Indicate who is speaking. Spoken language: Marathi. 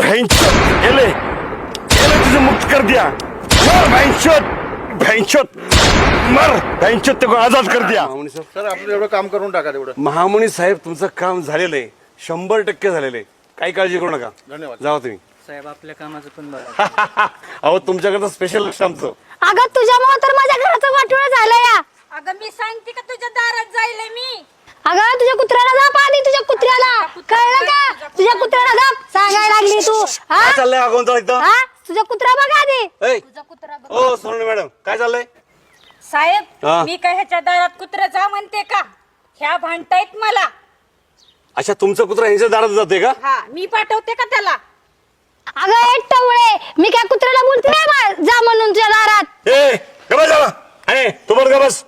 Speaker 1: गेले तुझे मुक्त कर दिया भैंचोत मर भैंचोत को आजाद कर दिया।
Speaker 2: महामुनी सर सर आपलं एवढं काम करून टाका तेवढं।
Speaker 1: महामुनी साहेब तुमचं काम झालेलं आहे 100% झालेलं आहे काही काळजी करू नका
Speaker 2: धन्यवाद
Speaker 1: जावा तुम्ही
Speaker 3: साहेब आपल्या कामाचं पण बघा
Speaker 1: अहो तुमच्याकडे स्पेशल लक्ष आमचं
Speaker 4: अगं तुझ्यामुळे तर माझ्या घराचं वाटोळं झालं या
Speaker 5: अगं मी सांगते का तुझ्या दारात जायले मी
Speaker 4: अगं तुझ्या कुत्र्याला जाप आधी तुझ्या कुत्र्याला कळलं का तुझ्या कुत्र्याला जाप सांगायला लागली तू हा
Speaker 1: काय चाललंय अगोदर एकदम
Speaker 4: हा तुझा कुत्रा बघा आधी
Speaker 5: तुझा कुत्रा बघ.
Speaker 1: ओ सोनू मॅडम काय चाललंय
Speaker 5: साहेब
Speaker 1: हा.
Speaker 5: मी काय ह्याच्या दारात कुत्रा जा म्हणते का ह्या भांडतायत मला
Speaker 1: अच्छा तुमचं कुत्रा ह्यांच्या दारात जाते का
Speaker 5: हा मी पाठवते का त्याला
Speaker 4: अगं एक टवळे मी काय कुत्र्याला बोलते नाही जा म्हणून तुझ्या दारात
Speaker 1: ए गबस झाला अरे तू पण गबस